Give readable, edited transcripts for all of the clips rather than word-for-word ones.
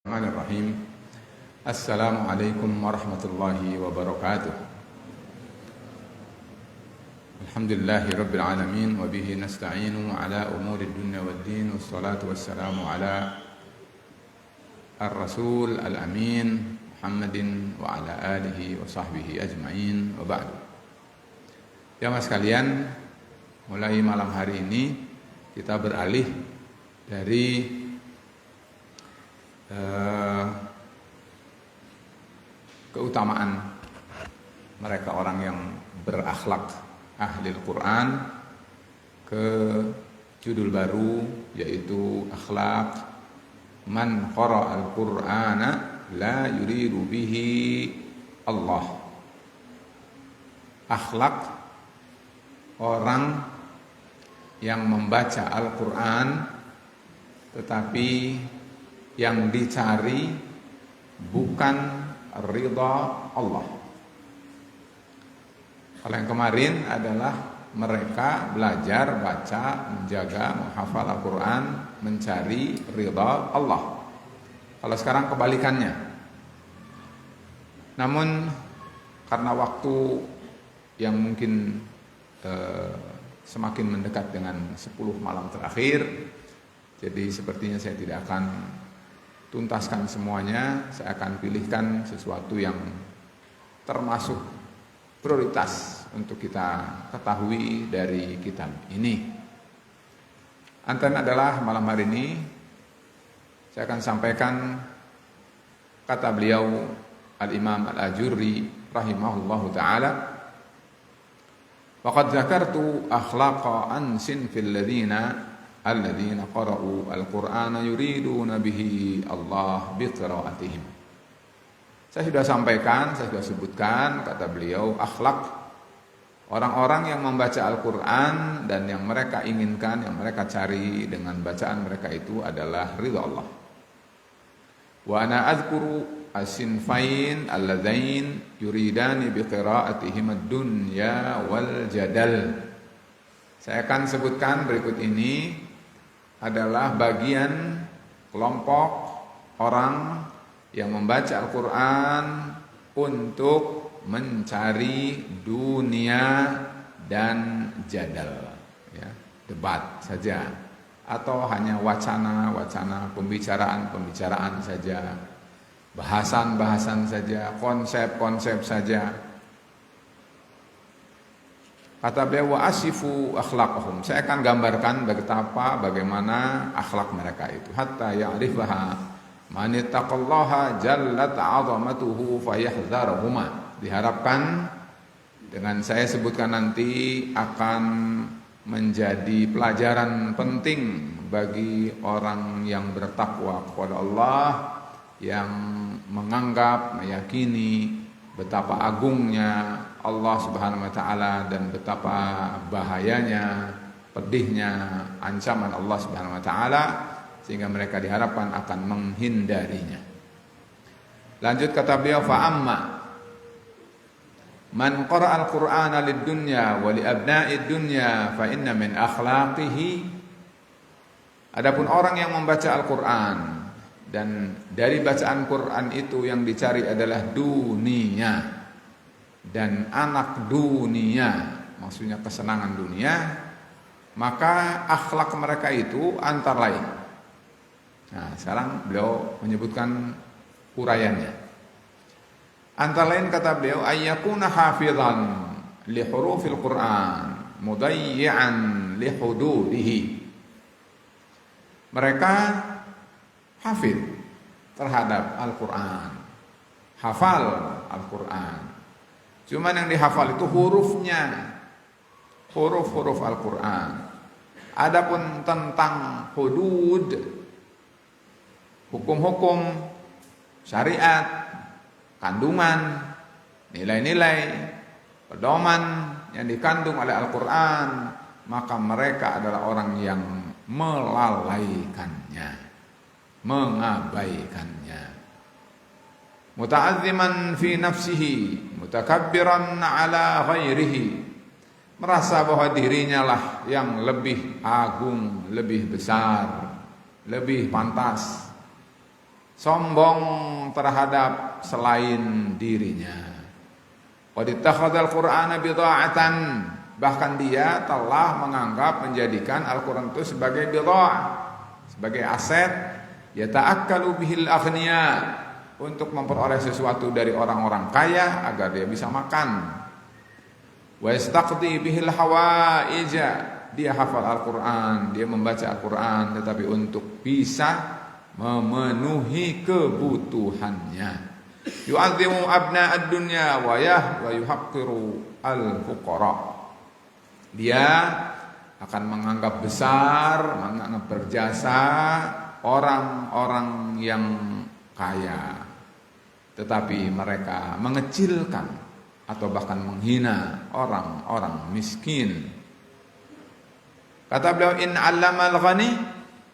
Bismillahirrahmanirrahim. Assalamualaikum warahmatullahi wabarakatuh. Alhamdulillahirabbil alamin wa bihi nasta'inu ala umuri dunya waddin wassalatu wassalamu ala ar-rasul al-amin Muhammadin wa ala alihi wa sahbihi ajma'in wa ba'du. Jamaah sekalian, mulai malam hari ini kita beralih dari keutamaan mereka orang yang berakhlak ahli Al-Quran ke judul baru, yaitu akhlak man qara al-Qur'ana la yuridu bihi Allah. Akhlak orang yang membaca Al-Quran tetapi yang dicari bukan ridha Allah. Kalau yang kemarin adalah mereka belajar, baca, menjaga, menghafal Al-Quran, mencari ridha Allah. Kalau sekarang kebalikannya. Namun karena waktu yang mungkin semakin mendekat dengan 10 malam terakhir, jadi sepertinya saya tidak akan tuntaskan semuanya. Saya akan pilihkan sesuatu yang termasuk prioritas untuk kita ketahui dari kitab ini. Antara adalah malam hari ini saya akan sampaikan kata beliau Al-Imam Al-Ajurri rahimahullahu ta'ala, waqad zakartu akhlaqa ansin fil ladhina alladzina qara'u al-Qur'ana yuriduna bihi Allah biqira'atihim. Saya sudah sampaikan, saya sudah sebutkan kata beliau akhlak orang-orang yang membaca Al-Qur'an dan yang mereka inginkan, yang mereka cari dengan bacaan mereka itu adalah ridha Allah. Wa ana adzkuru as-sinfain alladzain yuridani biqira'atihim ad-dunya wal jadal. Saya akan sebutkan berikut ini adalah bagian kelompok orang yang membaca Al-Quran untuk mencari dunia dan jadal, ya, debat saja, atau hanya wacana-wacana, pembicaraan-pembicaraan saja, bahasan-bahasan saja, konsep-konsep saja. Kata beliau, wa asifu akhlaqahum. Saya akan gambarkan bagaimana akhlak mereka itu. Hatta ya'rifaha man ittaqallaha jallat 'azamatuhu fayahdzarhuma. Diharapkan dengan saya sebutkan nanti akan menjadi pelajaran penting bagi orang yang bertakwa kepada Allah, yang menganggap, meyakini betapa agungnya Allah Subhanahu wa taala dan betapa bahayanya, pedihnya ancaman Allah Subhanahu wa taala, sehingga mereka diharapkan akan menghindarinya. Lanjut kata beliau, fa amma man qara'a al-Qur'ana lid-dunya wa li abna'id dunya fa inna min akhlaqihi. Adapun orang yang membaca Al-Qur'an dan dari bacaan Quran itu yang dicari adalah dunia dan anak dunia, maksudnya kesenangan dunia, maka akhlak mereka itu antara lain. Nah, sekarang beliau menyebutkan uraiannya. Antara lain kata beliau, ayyakuna hafizan li hurufil Qur'an mudayyi'an li hududihi. Mereka hafid terhadap Al-Quran, hafal Al-Quran, cuman yang dihafal itu hurufnya, huruf-huruf Al-Quran. Adapun tentang hudud, hukum-hukum syariat, kandungan, nilai-nilai, pedoman yang dikandung oleh Al-Quran, maka mereka adalah orang yang melalaikannya, mengabaikannya. Muta'azziman fi nafsihi, mutakabbiran ala ghairihi. Merasa bahwa dirinya lah yang lebih agung, lebih besar, lebih pantas. sombong terhadap selain dirinya. Qad ittakhadzal Qur'ana bidha'atan, bahkan dia telah menganggap menjadikan Al-Qur'an itu sebagai bidha'ah, sebagai aset, yata'akkalu bihil aghniya, untuk memperoleh sesuatu dari orang-orang kaya agar dia bisa makan. Wa yastaqdi bihil hawaija, dia hafal Al-Qur'an, dia membaca Al-Qur'an tetapi untuk bisa memenuhi kebutuhannya. Yu'azzimu abna'ad dunya wa yuhaqqiru al-fuqara. Dia akan menganggap besar, menganggap berjasa orang-orang yang kaya, tetapi mereka mengecilkan atau bahkan menghina orang-orang miskin. Kata beliau, in 'allamal ghani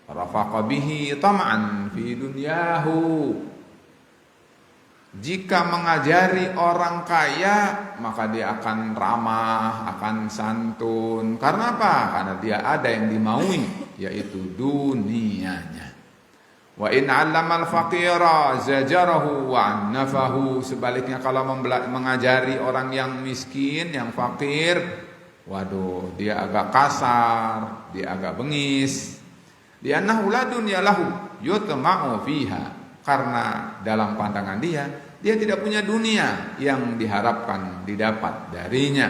rafaqa bihi tam'an fi dunyahu. Jika mengajari orang kaya, maka dia akan ramah, akan santun. Karena apa? Karena dia ada yang dimaui, yaitu dunianya. Wa in 'allamal faqira zajarahu wa 'annafahu. Sebaliknya kalau mengajari orang yang miskin, yang fakir, waduh, dia agak kasar, dia agak bengis. Li'annahu la dunya lahu yutma'u fiha. Karena dalam pandangan dia tidak punya dunia yang diharapkan didapat darinya.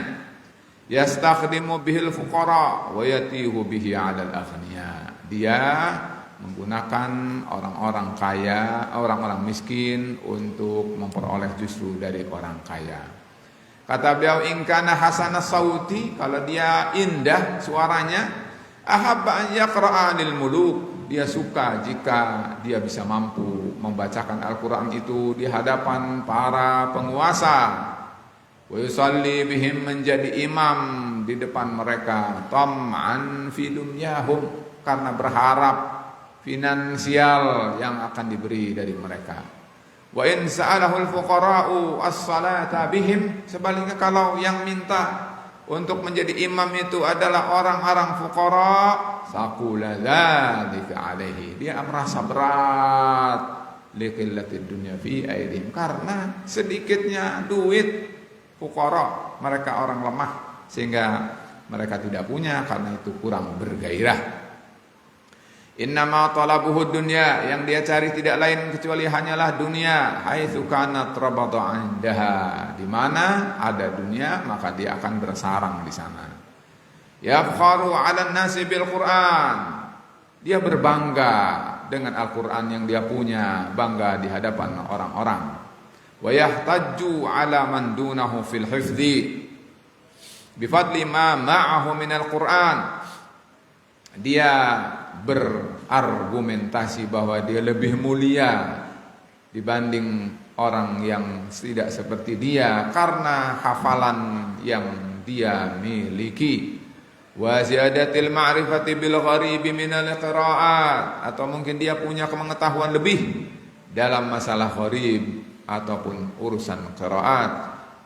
Yastakhdimu bihil fuqara wa yatihu bihi 'alal aghniya. Dia menggunakan orang-orang kaya, orang-orang miskin untuk memperoleh justru dari orang kaya. Kata beliau, in kana hasana sauti, kalau dia indah suaranya, ahabba an yaqra'a lil muluk, dia suka jika dia bisa mampu membacakan Al-Quran itu di hadapan para penguasa. Wa yusalli bihim, menjadi imam di depan mereka, tam'an fi dunyahum, karena berharap finansial yang akan diberi dari mereka. Wa in sa'alahul fuqara'u as-salata bihim, sebaliknya kalau yang minta untuk menjadi imam itu adalah orang-orang fuqara, saqula dzalika alaihi, dia merasa berat liqillatid dunya fi aidihim, karena sedikitnya duit fuqara, mereka orang lemah sehingga mereka tidak punya, karena itu kurang bergairah. Innama talabuhu dunya, yang dia cari tidak lain kecuali hanyalah dunia. Haitsu kanat rabata indaha, di mana ada dunia maka dia akan bersarang di sana. Yafkharu 'alan nasi bil Qur'an, dia berbangga dengan Al-Qur'an yang dia punya, bangga di hadapan orang-orang. Wa yahtajju 'ala man dunahu fil hifdzi bifadli ma ma'ahu minal Qur'an. Dia berargumentasi bahwa dia lebih mulia dibanding orang yang tidak seperti dia karena hafalan yang dia miliki. Wa ziyadatil ma'rifati bil gharibi minal qira'at, atau mungkin dia punya pengetahuan lebih dalam masalah gharib ataupun urusan qira'at.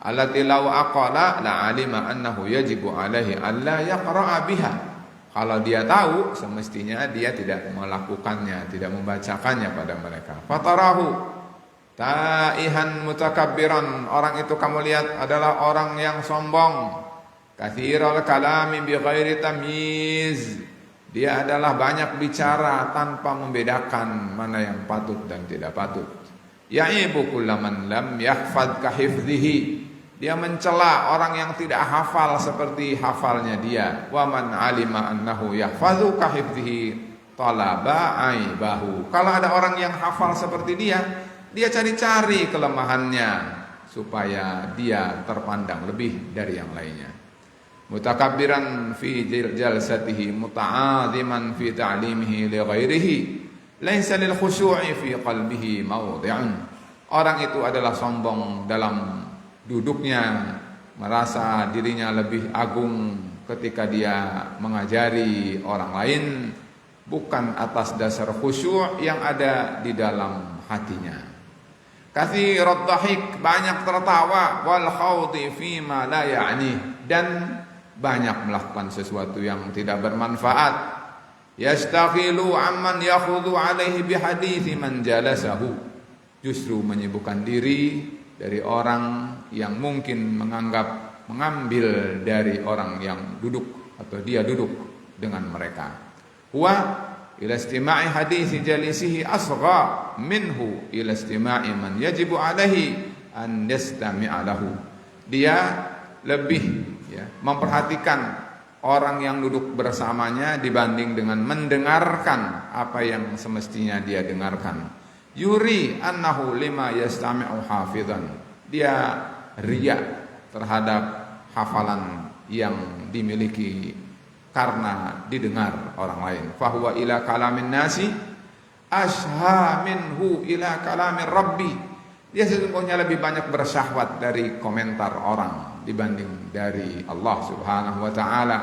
Allati law aqala la alima annahu yajibu alaihi alla yaqra'a biha. Kalau dia tahu, semestinya dia tidak melakukannya, tidak membacakannya pada mereka. Fatarahu taihan mutakabbiran, orang itu kamu lihat adalah orang yang sombong. Katsirul kalami bi ghairi tamyiz, dia adalah banyak bicara tanpa membedakan mana yang patut dan tidak patut. Ya'ibu kullaman lam yahfadz ka hifdhihi, dia mencela orang yang tidak hafal seperti hafalnya dia. Wa man alima annahu yahfazu ka hifdhihi talaba aibahu. Kalau ada orang yang hafal seperti dia cari-cari kelemahannya supaya dia terpandang lebih dari yang lainnya. Mutakabbiran fi jalsatihi muta'aziman fi ta'limihi li ghairihi laisa lil khushu'i fi qalbihi mawdi'un. Orang itu adalah sombong dalam duduknya, merasa dirinya lebih agung ketika dia mengajari orang lain, bukan atas dasar khusyuk yang ada di dalam hatinya. Katsirat dhahik, banyak tertawa, wal khawdi fi ma la ya'ni, dan banyak melakukan sesuatu yang tidak bermanfaat. Yastakhilu amman yakhudhu alaihi bihadithi man jalasahu. Justru menyibukkan diri dari orang yang mungkin mengambil dari orang yang duduk atau dia duduk dengan mereka. Huwa ila istima'i hadithi jalisihi asgha minhu ila istima'i man yajibu alaihi an yastami'a lahu. Dia lebih memperhatikan orang yang duduk bersamanya dibanding dengan mendengarkan apa yang semestinya dia dengarkan. Yuri annahu lima yastami'u hafizan. Dia riya terhadap hafalan yang dimiliki karena didengar orang lain. Fahuwa ila kalamin nasi ashha minhu ila kalamin rabbi. Dia sesungguhnya lebih banyak bersyahwat dari komentar orang dibanding dari Allah Subhanahu wa taala.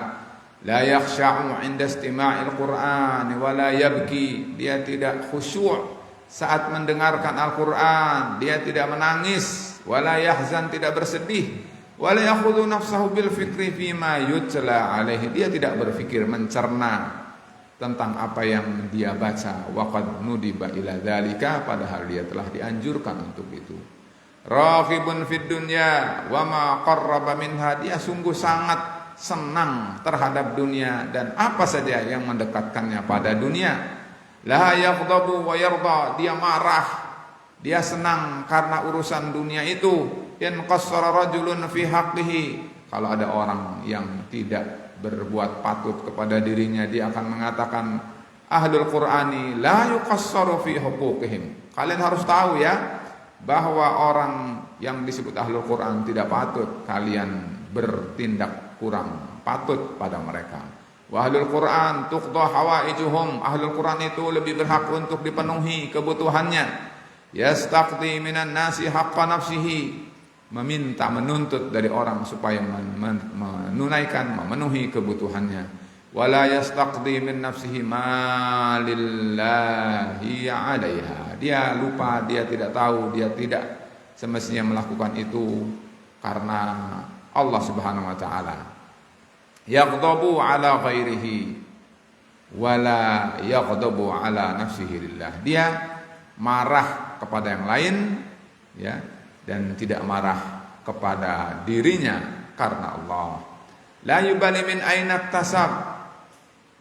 La yakhsha'u 'inda istima'il Qur'an wa la yabki. Dia tidak khusyuk saat mendengarkan Al-Qur'an, dia tidak menangis, wa la yahzan, tidak bersedih, wa la yakhudhu nafsahu bil fikri fima yutla 'alaihi. Dia tidak berpikir mencerna tentang apa yang dia baca. Wa qad nudiba ila dzalika, padahal dia telah dianjurkan untuk itu. Raghibun fid dunya wa ma qarraba minha. Dia sungguh sangat senang terhadap dunia dan apa saja yang mendekatkannya pada dunia. La yaghdabu wa yarda. Dia marah, dia senang karena urusan dunia itu. In qassara rajulun fi haqqihi. Kalau ada orang yang tidak berbuat patut kepada dirinya, dia akan mengatakan ahlul qur'ani la yuqassaru fi huquqihim. Kalian harus tahu ya, bahwa orang yang disebut ahlul Quran tidak patut kalian bertindak kurang patut pada mereka. Wa ahlul Quran tuqda hawaijuhum. Ahlul Quran itu lebih berhak untuk dipenuhi kebutuhannya. Yastaqdi minan nasi haqqa nafsihi. Meminta, menuntut dari orang supaya menunaikan, memenuhi kebutuhannya. Wala yastaqdi min nafsihi ma lillahi 'alaiha. Dia lupa, dia tidak tahu, dia tidak semestinya melakukan itu karena Allah Subhanahu wa taala. Yaghdabu 'ala ghairihi wala yaghdabu 'ala nafsihi lillah. Dia marah kepada yang lain ya, dan tidak marah kepada dirinya karena Allah. La yubali min aina tasab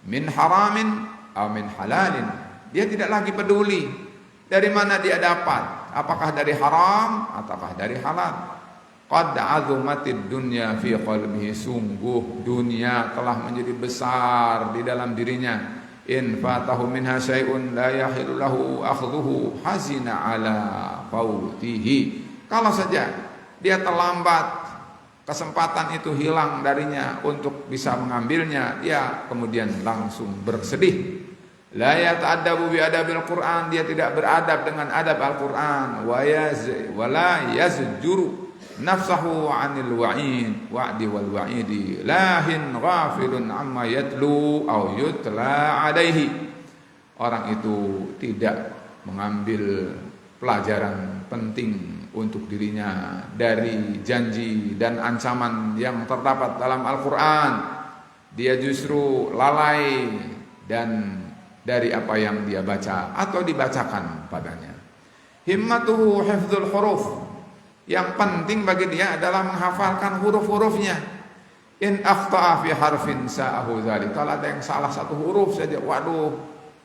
min haramin atau min halalin. Dia tidak lagi peduli dari mana dia dapat, apakah dari haram ataukah dari halal. Qad azumatid dunya fi qalbihi. Sungguh dunia telah menjadi besar di dalam dirinya. In fatahu minha syai'un la yahilu lahu akhdhuhu hazina ala fautihi. Kalau saja dia terlambat, kesempatan itu hilang darinya untuk bisa mengambilnya, dia kemudian langsung bersedih. La yata'addabu bi adabil Qur'an. Dia tidak beradab dengan adab Al-Qur'an. Wa la yazjuru nafsahu 'anil wa'di wal wa'idi. Lahin ghafilun amma yatlu aw yutla 'alaihi. Orang itu tidak mengambil pelajaran penting untuk dirinya dari janji dan ancaman yang terdapat dalam Al-Quran. Dia justru lalai dan dari apa yang dia baca atau dibacakan padanya. Himmatuhu hifdzul huruf. Yang penting bagi dia adalah menghafalkan huruf-hurufnya. In akhta'a fi harfin sa'ahu dzalik. Kalau ada yang salah satu huruf saja, waduh,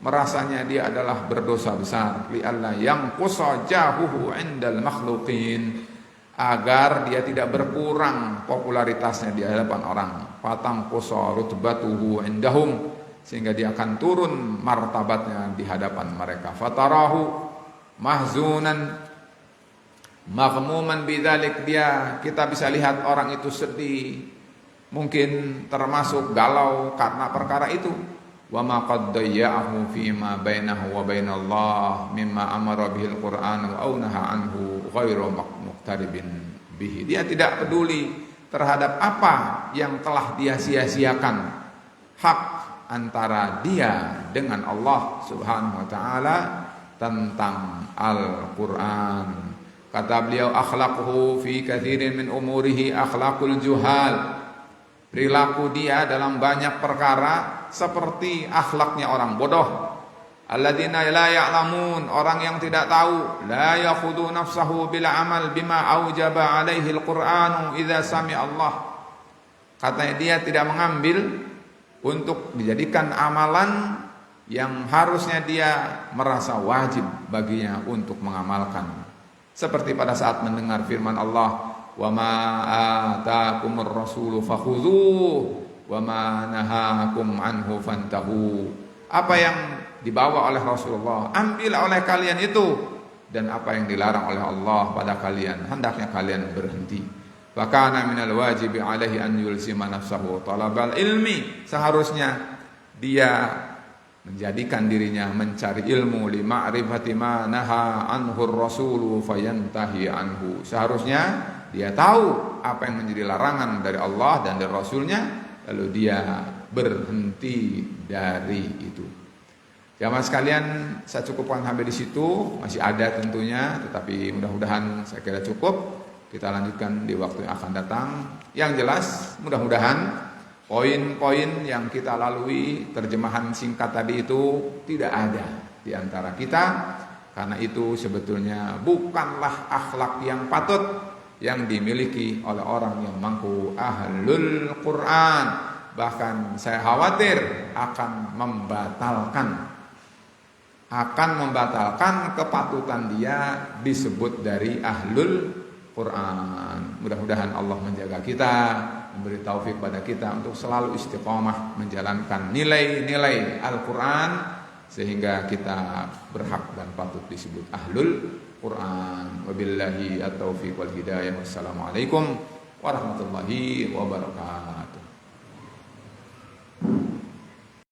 merasanya dia adalah berdosa besar. Li'alla yanqusa jahuhu 'indal makhluqin. Agar dia tidak berkurang popularitasnya di hadapan orang. Fatanqusa rutbatuhu 'indahum. Sehingga dia akan turun martabatnya di hadapan mereka. Fatarahu mahzunan maghmuman bidzalik. Kita bisa lihat orang itu sedih, mungkin termasuk galau karena perkara itu. Wa ma qad dayya'ahu fi ma bainahu wa bainallah mimma amara bihil Qur'an wa aunaha anhu ghairu muqtaribin bihi. Dia tidak peduli terhadap apa yang telah dia sia-siakan, hak antara dia dengan Allah Subhanahu wa taala tentang Al-Qur'an. Kata beliau, akhlaquhu fi katsirin min umurihi akhlaqul juhal. perilaku dia dalam banyak perkara seperti akhlaknya orang bodoh. Alladzina la ya'lamun, orang yang tidak tahu. La yakhudu nafsahu bil amal bima aujaba alaihi al-Qur'anu idza sami'a Allah. Katanya dia tidak mengambil untuk dijadikan amalan yang harusnya dia merasa wajib baginya untuk mengamalkan. Seperti pada saat mendengar firman Allah, wa ma ataakumur rasulu fakhudhuhu wa ma nahakum anhu fantahu. Apa yang dibawa oleh Rasulullah, ambil oleh kalian itu, dan apa yang dilarang oleh Allah pada kalian, hendaknya kalian berhenti. Fakana minal wajibi alaihi an yulzima nafsahu talabal ilmi, seharusnya dia menjadikan dirinya mencari ilmu, li ma'rifati ma naha anhu rasulu fayantahi anhu. Seharusnya dia tahu apa yang menjadi larangan dari Allah dan dari Rasulnya, lalu dia berhenti dari itu. Jamaah sekalian, saya cukupkan sampai di situ. Masih ada tentunya, tetapi mudah-mudahan saya kira cukup. Kita lanjutkan di waktu yang akan datang. Yang jelas, mudah-mudahan poin-poin yang kita lalui, terjemahan singkat tadi itu tidak ada di antara kita. Karena itu sebetulnya bukanlah akhlak yang patut yang dimiliki oleh orang yang mengaku ahlul Quran. Bahkan saya khawatir akan membatalkan kepatutan dia disebut dari ahlul Quran. Mudah-mudahan Allah menjaga kita, memberi taufik pada kita untuk selalu istiqomah menjalankan nilai-nilai Al-Quran, sehingga kita berhak dan patut disebut ahlul Quran. Wabillahi at-taufiq wal hidayah. Wassalamualaikum warahmatullahi wabarakatuh.